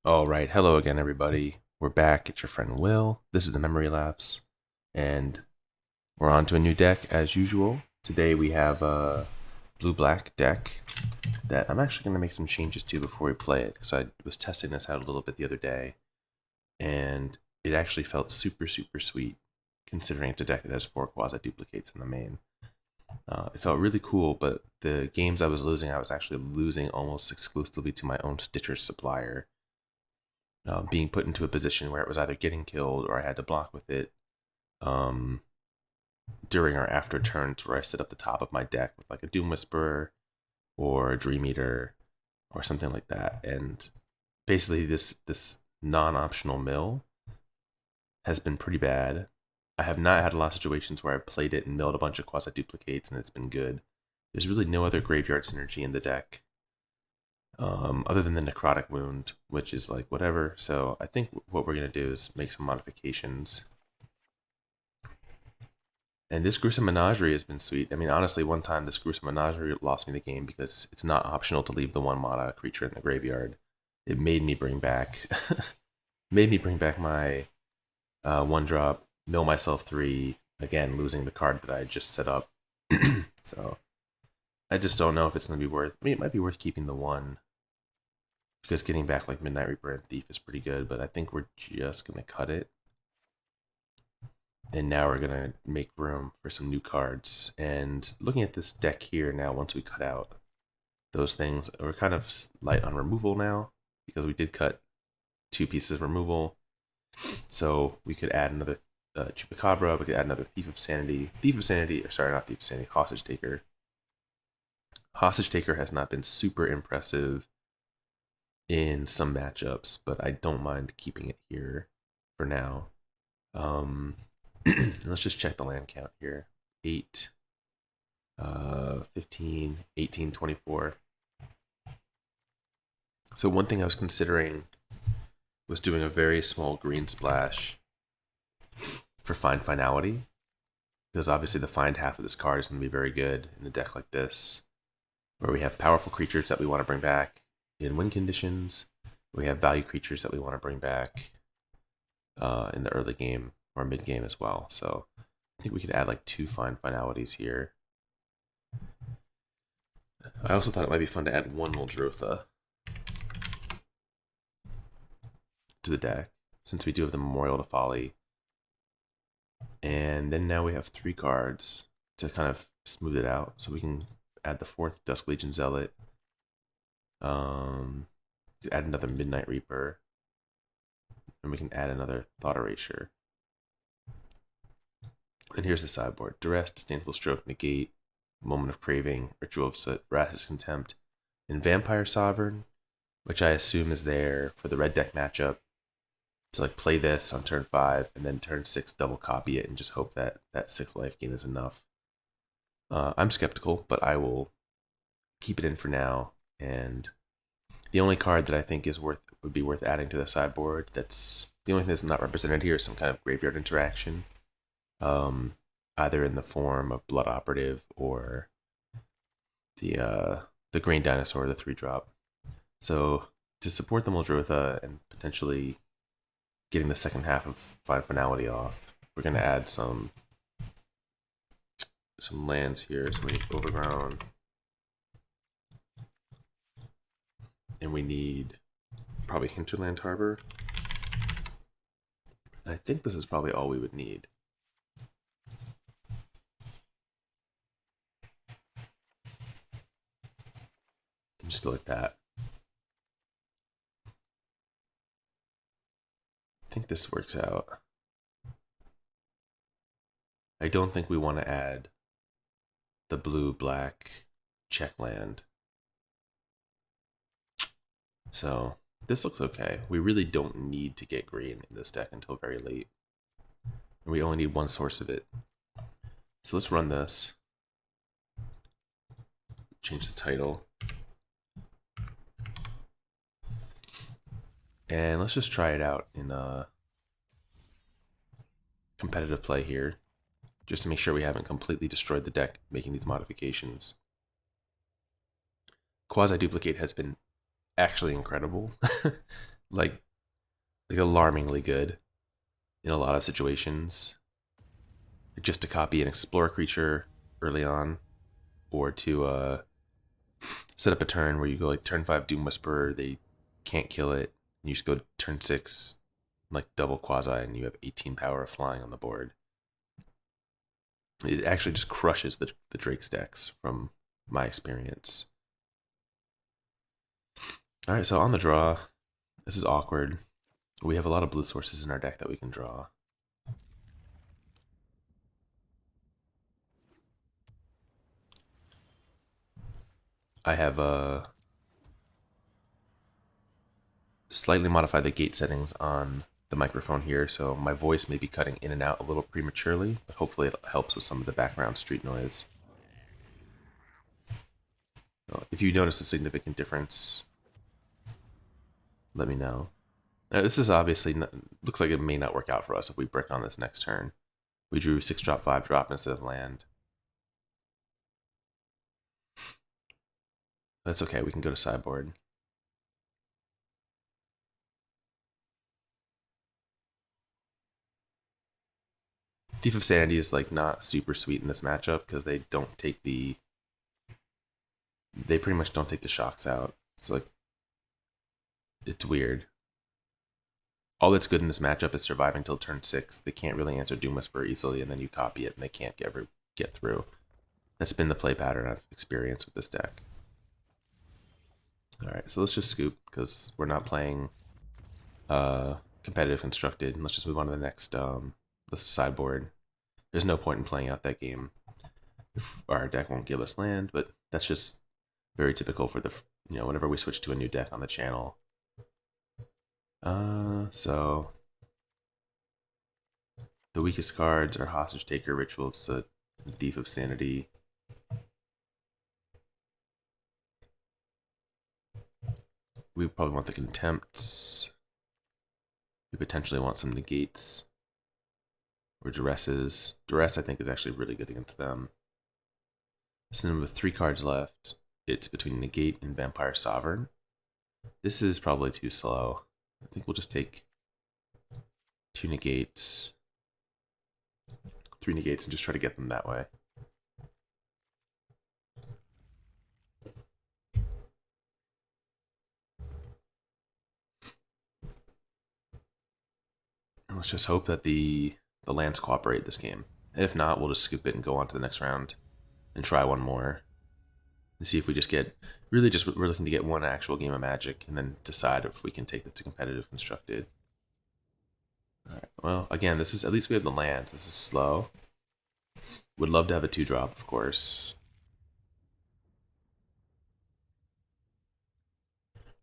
All right, hello again, everybody. We're back. It's your friend Will. This is the Memory Lapse, and we're on to a new deck as usual. Today we have a blue-black deck that I'm actually going to make some changes to before we play it, because I was testing this out a little bit the other day, and it actually felt super, super sweet, considering it's a deck that has 4 Quasi-Duplicates in the main. It felt really cool, but the games I was losing, I was actually losing almost exclusively to my own Stitcher supplier. Being put into a position where it was either getting killed or I had to block with it during or after turns where I sit up the top of my deck with like a Doom Whisperer or a Dream Eater or something like that. And basically this non-optional mill has been pretty bad. I have not had a lot of situations where I've played it and milled a bunch of quasi-duplicates and it's been good. There's really no other graveyard synergy in the deck. Other than the necrotic wound, which is like whatever. So I think what we're going to do is make some modifications. And this Gruesome Menagerie has been sweet. I mean, honestly, one time this Gruesome Menagerie lost me the game because it's not optional to leave the 1 mana creature in the graveyard. It made me bring back my 1-drop, mill myself 3, again, losing the card that I had just set up. So I just don't know if it's going to be worth... I mean, it might be worth keeping the 1, because getting back like Midnight Reaper and Thief is pretty good, but I think we're just going to cut it. And now we're going to make room for some new cards. And looking at this deck here now, once we cut out those things, we're kind of light on removal now, because we did cut 2 pieces of removal. So we could add another Chupacabra, we could add another Thief of Sanity. Hostage Taker. Hostage Taker has not been super impressive in some matchups, but I don't mind keeping it here for now. Let's just check the land count here. 8, 15, 18, 24. So one thing I was considering was doing a very small green splash for Find Finality, because obviously the find half of this card is going to be very good in a deck like this, where we have powerful creatures that we want to bring back in win conditions. We have value creatures that we want to bring back in the early game or mid game as well. So I think we could add like 2 Find Finalities here. I also thought it might be fun to add 1 Muldrotha to the deck, since we do have the Memorial to Folly. And then now we have 3 cards to kind of smooth it out. So we can add the 4th Dusk Legion Zealot. Add another Midnight Reaper. And we can add another Thought Erasure. And here's the sideboard. Duress, Disdainful Stroke, Negate, Moment of Craving, Ritual of Soot, Vraska's Contempt, and Vampire Sovereign, which I assume is there for the red deck matchup, to like play this on turn 5 and then turn 6 double copy it and just hope that that 6 life gain is enough. I'm skeptical, but I will keep it in for now. And the only card that I think would be worth adding to the sideboard, that's the only thing that's not represented here, is some kind of graveyard interaction, either in the form of Blood Operative or the Green Dinosaur, the 3-drop. So to support the Muldrotha and potentially getting the second half of Find Finality off, we're going to add some lands here. So we need Overgrown. And we need probably Hinterland Harbor. And I think this is probably all we would need. And just go like that. I think this works out. I don't think we want to add the blue-black check land. So this looks okay. We really don't need to get green in this deck until very late. And we only need 1 source of it. So let's run this. Change the title. And let's just try it out in a competitive play here, just to make sure we haven't completely destroyed the deck making these modifications. Quasi-Duplicate has been actually incredible. like alarmingly good in a lot of situations. Just to copy an explore creature early on, or to set up a turn where you go like turn 5 Doom Whisperer, they can't kill it, and you just go turn 6 like double quasi, and you have 18 power of flying on the board. It actually just crushes the Drake's decks from my experience. Alright, so on the draw, this is awkward. We have a lot of blue sources in our deck that we can draw. I have slightly modified the gate settings on the microphone here, so my voice may be cutting in and out a little prematurely, but hopefully it helps with some of the background street noise. So if you notice a significant difference, let me know. Now, this is obviously looks like it may not work out for us if we brick on this next turn. We drew 6-drop, 5-drop instead of land. That's okay, we can go to sideboard. Thief of Sanity is like not super sweet in this matchup because they don't take the... They pretty much don't take the shocks out. So like, it's weird. All that's good in this matchup is surviving until turn 6. They can't really answer Doom Whisperer easily, and then you copy it and they can't ever get through. That's been the play pattern I've experienced with this deck. Alright, so let's just scoop, because we're not playing competitive constructed. Let's just move on to the next sideboard. There's no point in playing out that game if our deck won't give us land, but that's just very typical for the, whenever we switch to a new deck on the channel. So the weakest cards are Hostage Taker, Ritual of Soot, Thief of Sanity. We probably want the Contempts. We potentially want some Negates. Or Duresses. Duress, I think, is actually really good against them. So then with 3 cards left, it's between Negate and Vampire Sovereign. This is probably too slow. I think we'll just take 2 Negates, 3 Negates, and just try to get them that way. And let's just hope that the lands cooperate this game. And if not, we'll just scoop it and go on to the next round and try one more. And see if we just get, we're looking to get one actual game of Magic and then decide if we can take this to competitive constructed. Alright, well, again, this is, at least we have the lands. This is slow. Would love to have a 2-drop, of course.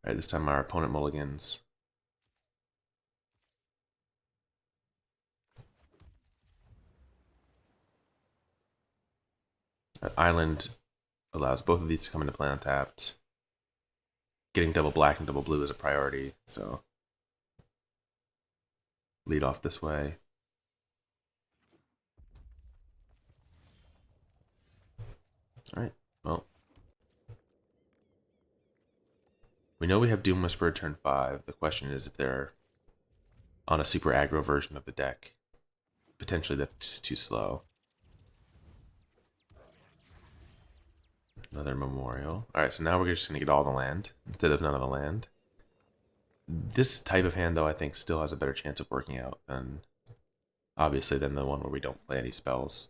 Alright, this time our opponent mulligans. Island allows both of these to come into play untapped. Getting double black and double blue is a priority, so lead off this way. Alright, well. We know we have Doom Whisperer turn 5. The question is if they're on a super aggro version of the deck. Potentially that's too slow. Another Memorial. Alright, so now we're just going to get all the land instead of none of the land. This type of hand, though, I think still has a better chance of working out than, obviously, than the one where we don't play any spells.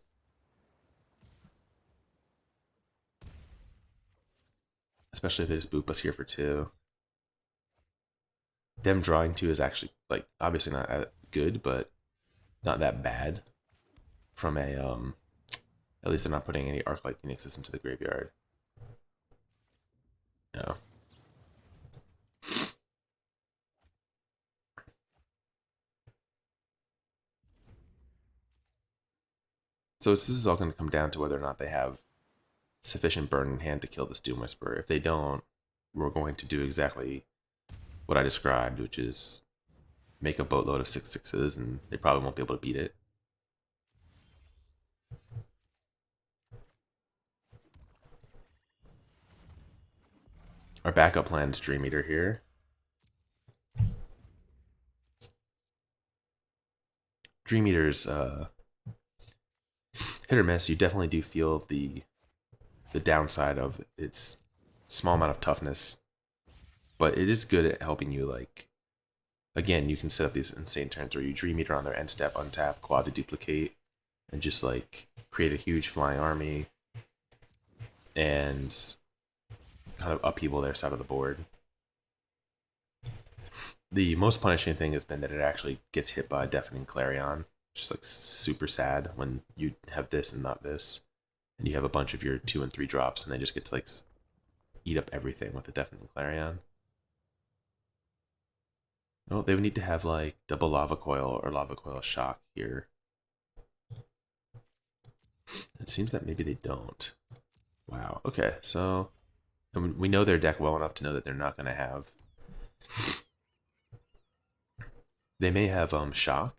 Especially if they just boop us here for 2. Them drawing 2 is actually, like, obviously not good, but not that bad. From a, at least they're not putting any Arclight Phoenixes into the graveyard. No. So this is all going to come down to whether or not they have sufficient burn in hand to kill this Doom Whisperer. If they don't, we're going to do exactly what I described, which is make a boatload of 6/6s, and they probably won't be able to beat it. Our backup plan is Dream Eater here. Dream Eater's hit or miss. You definitely do feel the downside of its small amount of toughness, but it is good at helping you. Like, again, you can set up these insane turns where you Dream Eater on their end step, untap, Quasiduplicate, and just like create a huge flying army and kind of upheaval their side of the board. The most punishing thing has been that it actually gets hit by a Deafening Clarion. It's just like super sad when you have this and not this, and you have a bunch of your 2 and 3 drops, and they just get to like eat up everything with the Deafening Clarion. Oh, they would need to have like double Lava Coil or Lava Coil Shock here. It seems that maybe they don't. Wow. Okay, so we know their deck well enough to know that they're not going to have. They may have Shock,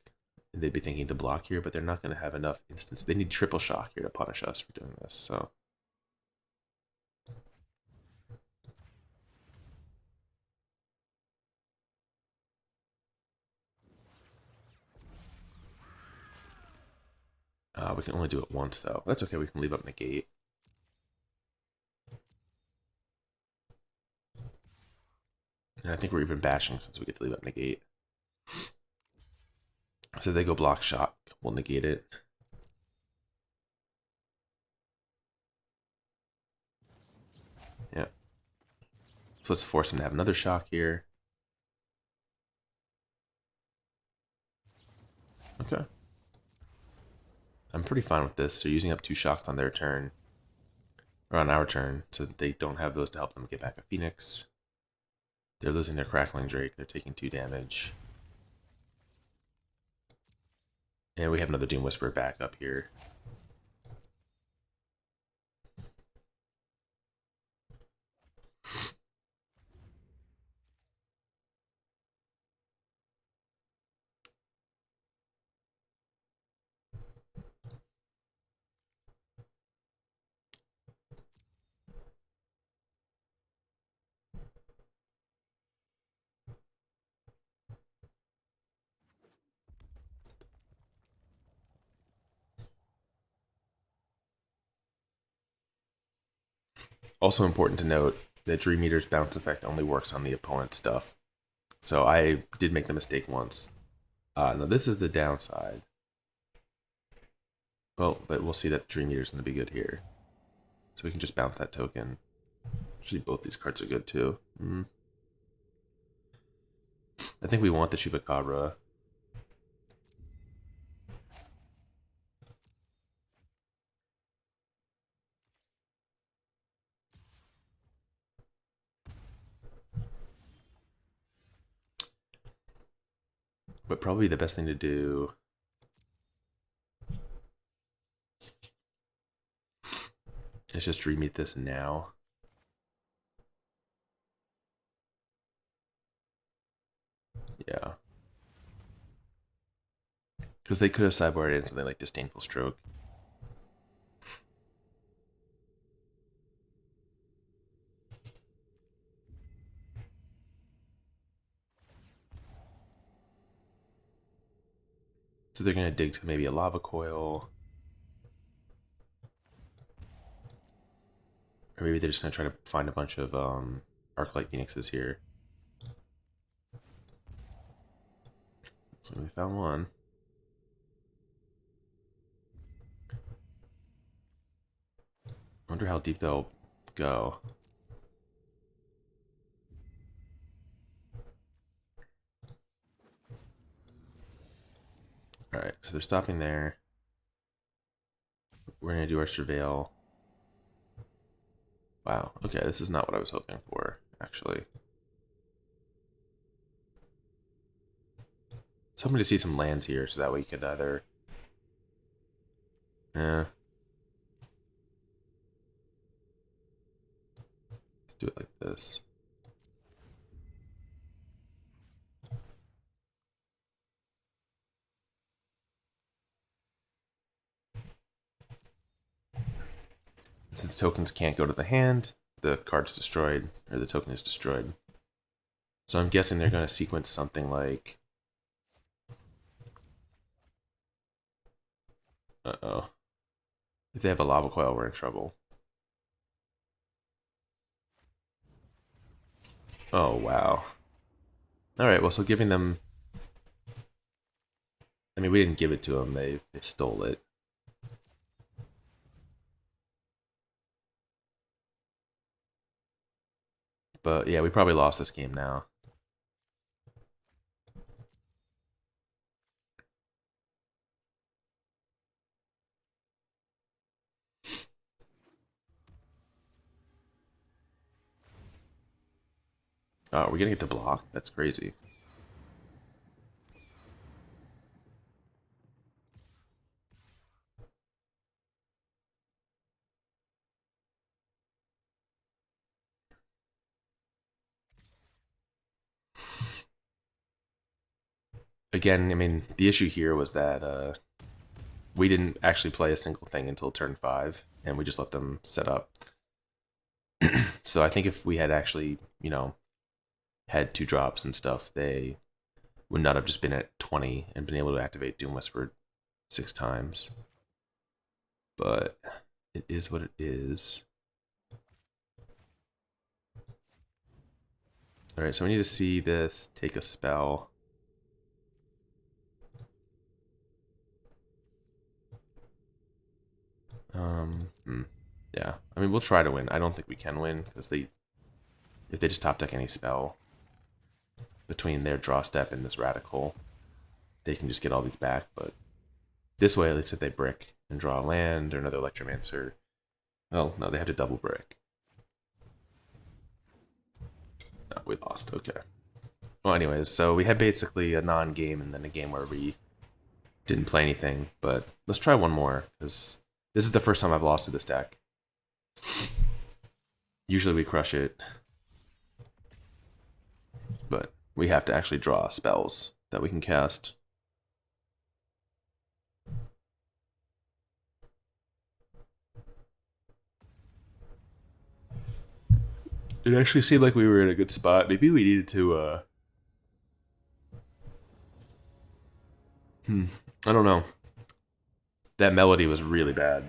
and they'd be thinking to block here, but they're not going to have enough instance. They need triple Shock here to punish us for doing this. So. We can only do it once, though. That's okay. We can leave up Negate. And I think we're even bashing since we get to leave up Negate. So they go block Shock. We'll negate it. Yeah. So let's force them to have another Shock here. Okay. I'm pretty fine with this. They're using up 2 Shocks on their turn. Or on our turn, so that they don't have those to help them get back a Phoenix. They're losing their Crackling Drake. They're taking 2 damage. And we have another Doom Whisperer back up here. Also important to note that Dream Eater's bounce effect only works on the opponent's stuff. So I did make the mistake once. Now this is the downside. Well, but we'll see that Dream Eater's going to be good here. So we can just bounce that token. Actually, both these cards are good too. I think we want the Chupacabra. But probably the best thing to do is just Dream Eat this now. Yeah. Because they could have sideboarded in something like Disdainful Stroke. So they're going to dig to maybe a Lava Coil. Or maybe they're just going to try to find a bunch of Arclight Phoenixes here. So we found one. I wonder how deep they'll go. Alright, so they're stopping there. We're going to do our Surveil. Wow, okay, this is not what I was hoping for, actually. I was hoping to see some lands here, so that way you could either... Let's do it like this. Since tokens can't go to the hand, the card's destroyed, or the token is destroyed. So I'm guessing they're going to sequence something like Uh-oh. If they have a lava coil, we're in trouble. Oh, wow. Alright, well, so giving them... I mean, we didn't give it to them. They stole it. But, yeah, we probably lost this game now. Oh, we're gonna get to block? That's crazy. Again, I mean, the issue here was that we didn't actually play a single thing until turn 5, and we just let them set up. So I think if we had actually, you know, had 2 drops and stuff, they would not have just been at 20 and been able to activate Doom Whispered 6 times. But it is what it is. Alright, so we need to see this take a spell. Yeah, I mean, we'll try to win. I don't think we can win, because if they just top deck any spell between their draw step and this radical, they can just get all these back. But this way, at least if they brick and draw a land or another Electromancer, well, no, they have to double brick. No, we lost. Okay. Well, anyways, so we had basically a non-game and then a game where we didn't play anything. But let's try one more, because this is the first time I've lost to this deck. Usually we crush it, but we have to actually draw spells that we can cast. It actually seemed like we were in a good spot. Maybe we needed to, I don't know. That melody was really bad.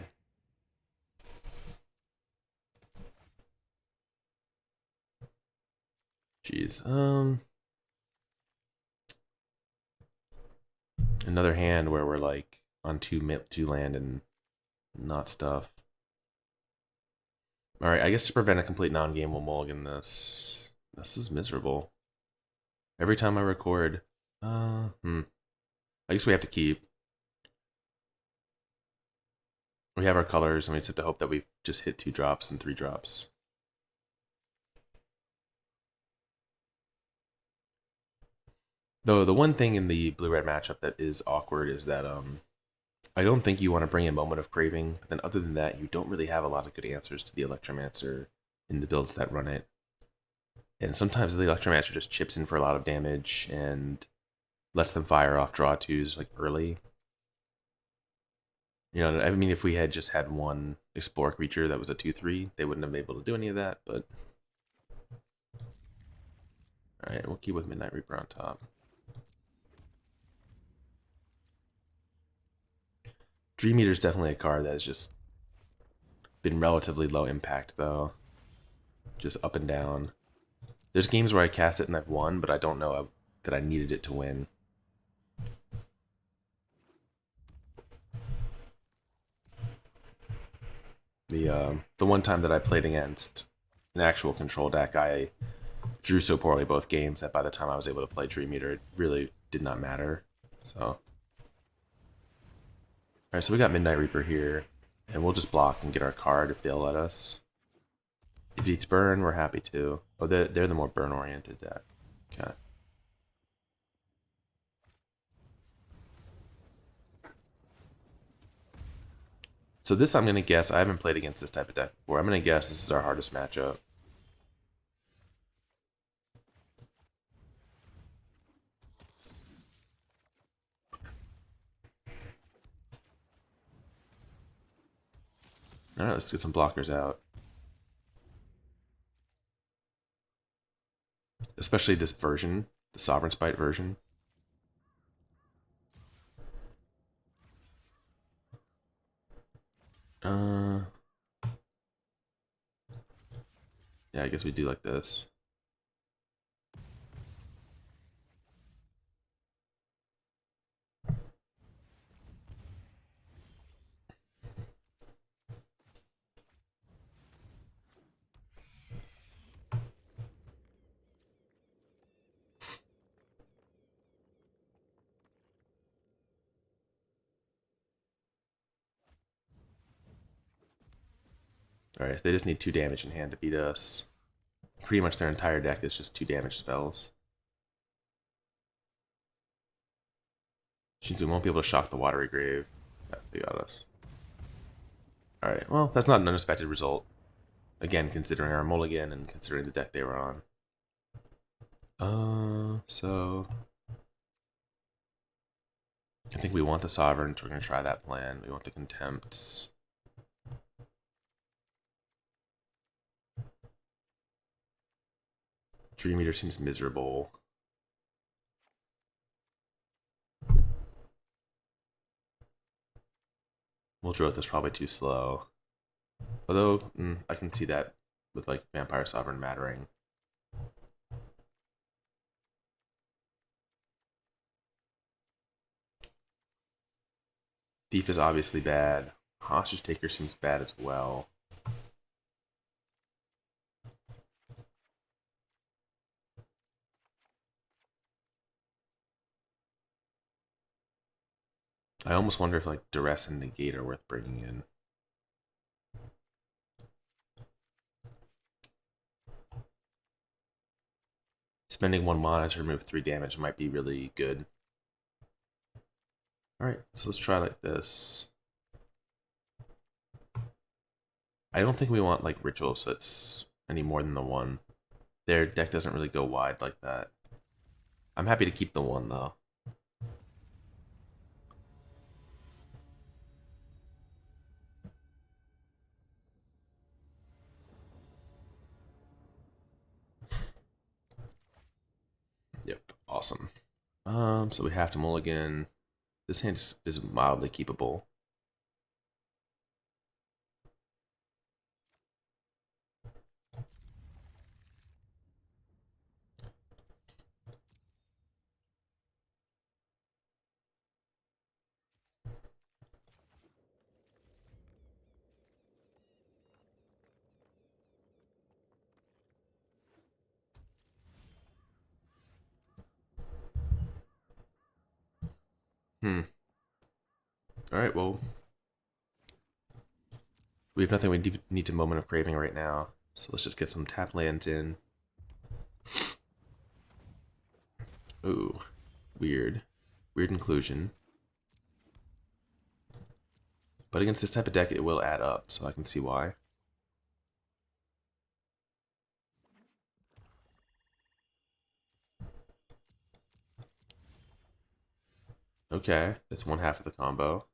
Jeez. Another hand where we're like on two land and not stuff. Alright, I guess to prevent a complete non-game, we'll mulligan this. This is miserable. Every time I record. I guess we have to keep. We have our colors, and we just have to hope that we just hit 2 drops and 3 drops. Though the one thing in the blue-red matchup that is awkward is that I don't think you want to bring in Moment of Craving. But then other than that, you don't really have a lot of good answers to the Electromancer in the builds that run it. And sometimes the Electromancer just chips in for a lot of damage and lets them fire off draw 2s like early. You know, I mean, if we had just had one Explore creature that was a 2/3, they wouldn't have been able to do any of that, but... Alright, we'll keep with Midnight Reaper on top. Dream Eater is definitely a card that has just been relatively low impact, though. Just up and down. There's games where I cast it and I've won, but I don't know that I needed it to win. The one time that I played against an actual control deck, I drew so poorly both games that by the time I was able to play Dream Eater, it really did not matter. So... Alright, so we got Midnight Reaper here, and we'll just block and get our card if they'll let us. If it eats burn, we're happy to. Oh, they're the more burn-oriented deck. Okay. So this, I'm going to guess, I haven't played against this type of deck before. I'm going to guess this is our hardest matchup. Alright, let's get some blockers out. Especially this version, the Sovereign Spite version. Uh, yeah, I guess we do like this. Alright, so they just need 2 damage in hand to beat us. Pretty much their entire deck is just 2 damage spells. Which means we won't be able to shock the Watery Grave. Yeah, they got us. Alright, well, that's not an unexpected result. Again, considering our mulligan and considering the deck they were on. So... I think we want the Sovereigns. We're going to try that plan. We want the Contempts. Dream Eater seems miserable. Muldrotha is probably too slow. Although, I can see that with like Vampire Sovereign mattering. Thief is obviously bad. Hostage Taker seems bad as well. I almost wonder if like Duress and Negate are worth bringing in. Spending 1 mana to remove 3 damage might be really good. Alright, so let's try like this. I don't think we want like Ritual of Soot any more than the 1. Their deck doesn't really go wide like that. I'm happy to keep the 1 though. Yep, awesome. So we have to mulligan. This hand is mildly keepable. Alright, well, we have nothing we need to Moment of Craving right now. So let's just get some tap lands in. Ooh, weird. Weird inclusion. But against this type of deck, it will add up, so I can see why. Okay, that's 1/2 of the combo.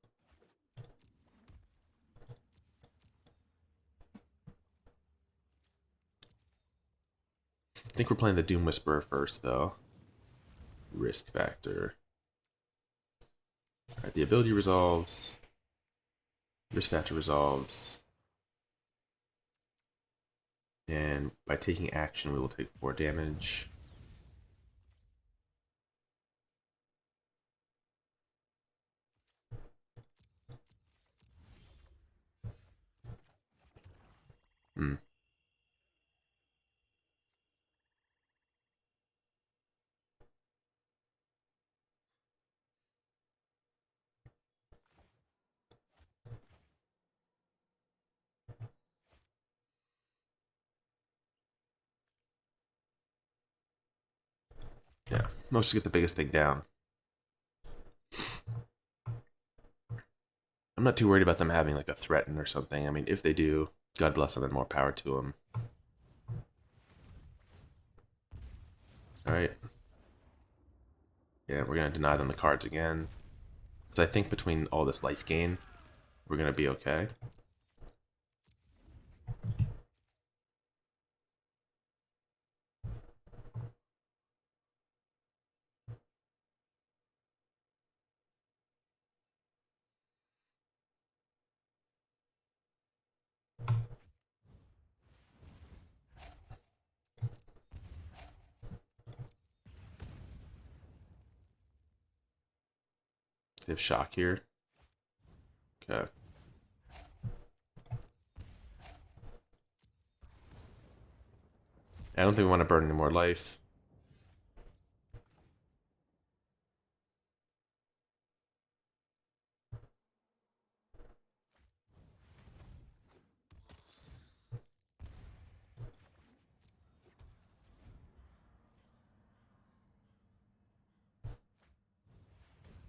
I think we're playing the Doom Whisperer first, though. Risk factor. Alright, the ability resolves. Risk factor resolves. And by taking action, we will take 4 damage. Yeah, mostly get the biggest thing down. I'm not too worried about them having like a threaten or something. I mean, if they do, God bless them and more power to them. Alright. Yeah, we're going to deny them the cards again. So I think between all this life gain, we're going to be okay. They have shock here. Okay. I don't think we want to burn any more life.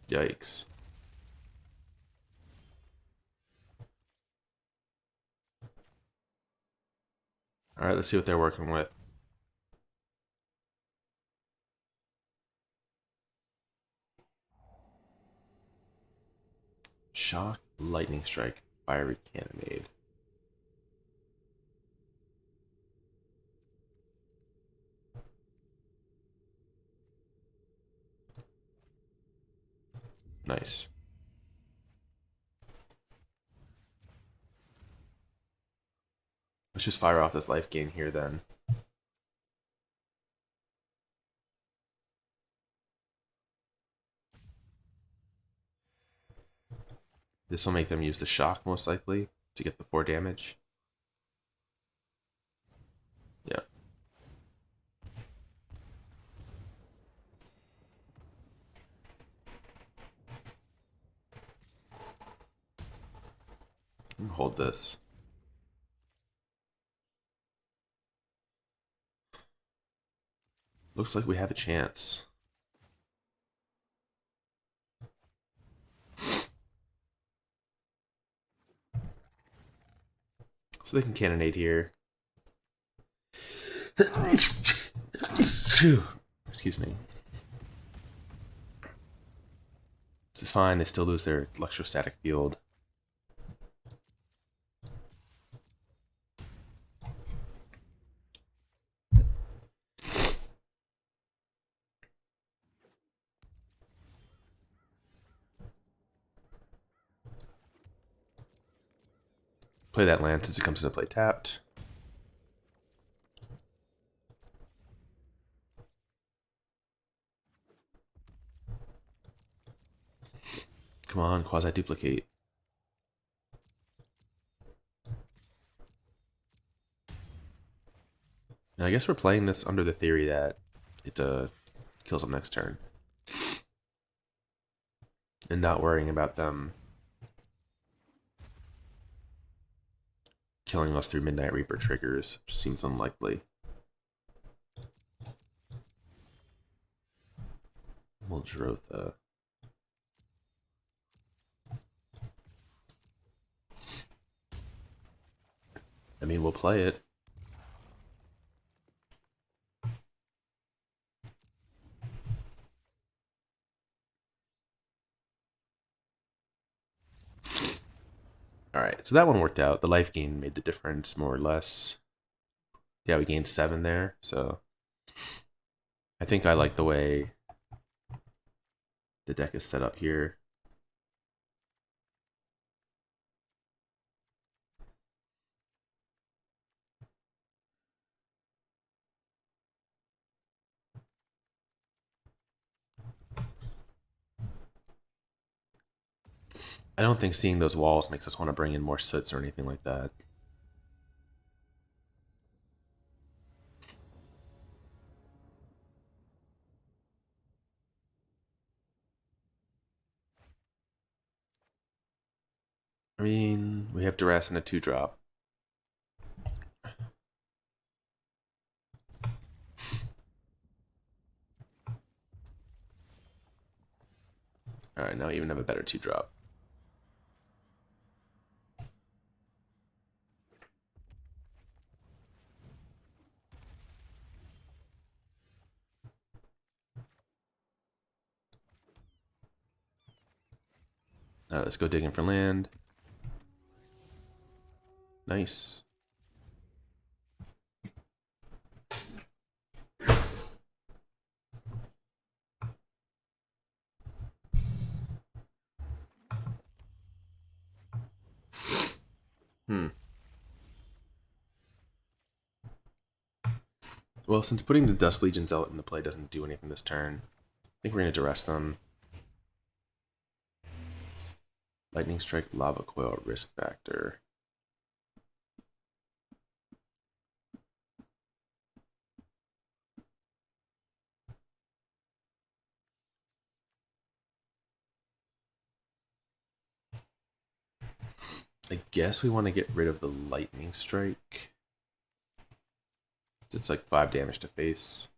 Yikes. Alright, let's see what they're working with. Shock, lightning strike, fiery cannonade. Nice. Let's just fire off this life gain here then. This will make them use the shock most likely to get the 4 damage. Yeah. Hold this. Looks like we have a chance. So they can cannonade here. Excuse me. This is fine. They still lose their electrostatic field. Play that land since it comes into play tapped. Come on, Quasiduplicate. Now, I guess we're playing this under the theory that it kills them next turn. And not worrying about them killing us through Midnight Reaper triggers, which seems unlikely. Muldrotha. I mean, we'll play it. Alright, so that one worked out. The life gain made the difference, more or less. Yeah, we gained 7 there, so I think I like the way the deck is set up here. I don't think seeing those walls makes us want to bring in more soots or anything like that. I mean, we have Duress and a 2-drop. Alright, now we even have a better 2-drop. Alright, let's go digging for land. Nice. Well, since putting the Dusk Legion Zealot into play doesn't do anything this turn, I think we're going to Duress them. Lightning Strike, Lava Coil, Risk Factor. I guess we want to get rid of the Lightning Strike. It's like 5 damage to face.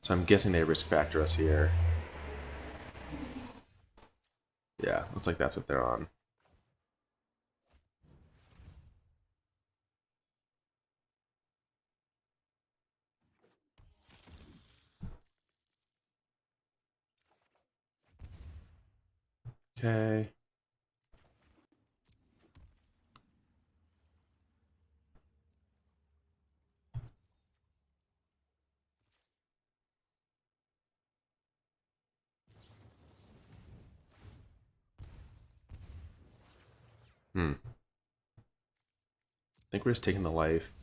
So I'm guessing they risk factor us here. Yeah, looks like that's what they're on. Okay. I think we're just taking the life.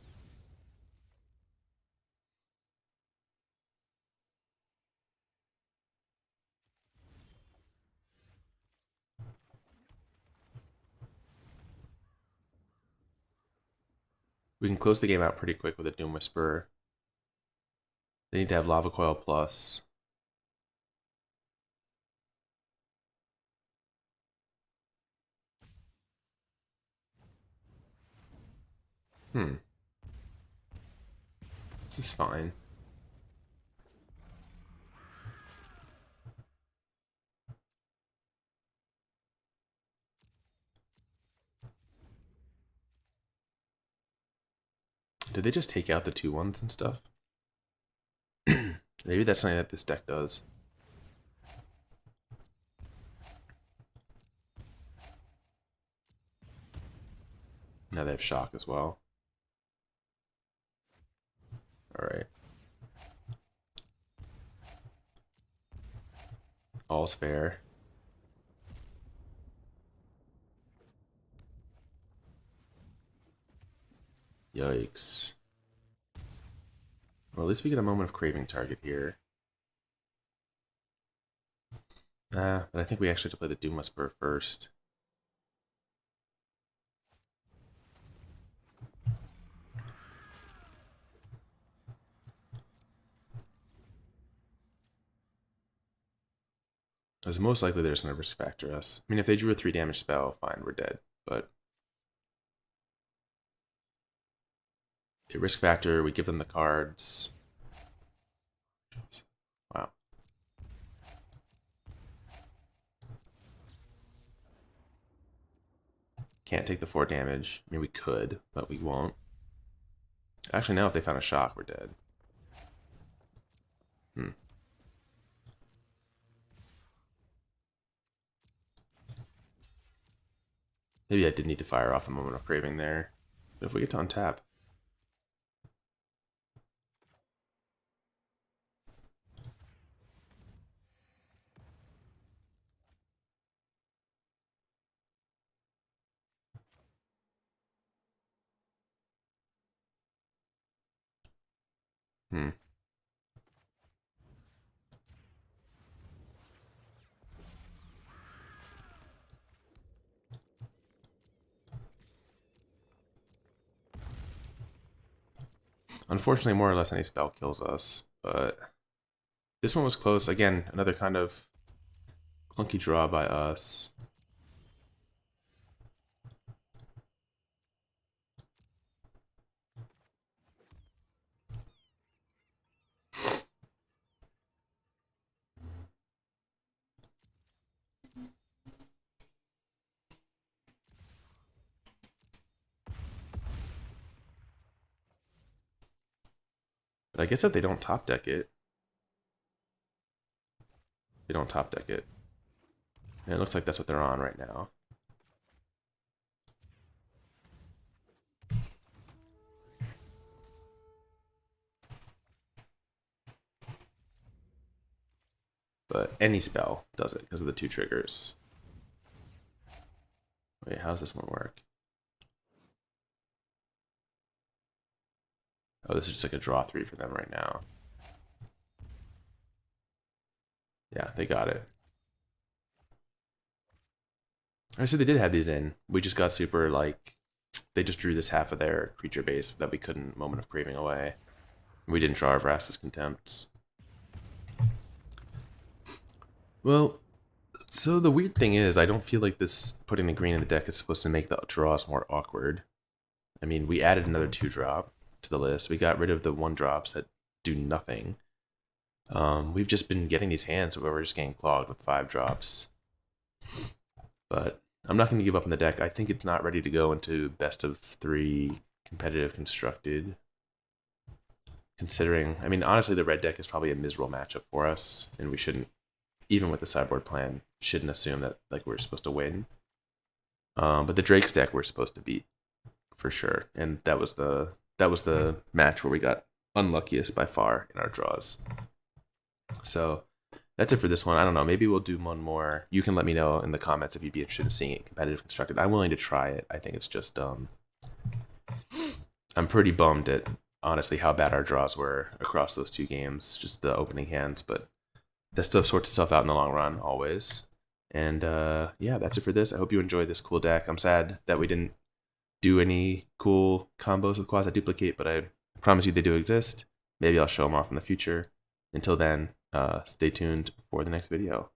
We can close the game out pretty quick with a Doom Whisperer. They need to have Lava Coil plus. This is fine. Did they just take out the 2/1s and stuff? Maybe that's something that this deck does. Now they have shock as well. Alright. All's fair. Yikes. Well, at least we get a Moment of Craving target here. But I think we actually have to play the Doom Whisperer first. Because most likely they're just going to risk factor us. I mean, if they drew a 3 damage spell, fine, we're dead. But they risk factor, we give them the cards. Wow. Can't take the 4 damage. I mean, we could, but we won't. Actually, now if they found a shock, we're dead. Maybe I did need to fire off the Moment of Craving there. But if we get to untap. Unfortunately, more or less any spell kills us, but this one was close. Again, another kind of clunky draw by us. But I guess if they don't top deck it, they don't top deck it. And it looks like that's what they're on right now. But any spell does it because of the 2 triggers. Wait, how does this one work? Oh, this is just like a draw 3 for them right now. Yeah, they got it. I said they did have these in. We just got super, like, they just drew this half of their creature base that we couldn't Moment of Craving away. We didn't draw our Vraska's Contempts. Well, so the weird thing is, I don't feel like this putting the green in the deck is supposed to make the draws more awkward. I mean, we added another 2-drop to the list. We got rid of the 1-drops that do nothing. We've just been getting these hands where we're just getting clogged with 5-drops. But I'm not going to give up on the deck. I think it's not ready to go into best of 3 competitive constructed. Considering, I mean, honestly, the red deck is probably a miserable matchup for us, and we shouldn't, even with the sideboard plan, shouldn't assume that like we're supposed to win. But the Drake's deck we're supposed to beat for sure, and that was the match where we got unluckiest by far in our draws. So that's it for this one. I don't know. Maybe we'll do one more. You can let me know in the comments if you'd be interested in seeing it competitive constructed. I'm willing to try it. I think it's just I'm pretty bummed at honestly how bad our draws were across those 2 games, just the opening hands, but that stuff sorts itself out in the long run always. And yeah, that's it for this. I hope you enjoyed this cool deck. I'm sad that we didn't do any cool combos with Quasiduplicate, but I promise you they do exist. Maybe I'll show them off in the future. Until then, stay tuned for the next video.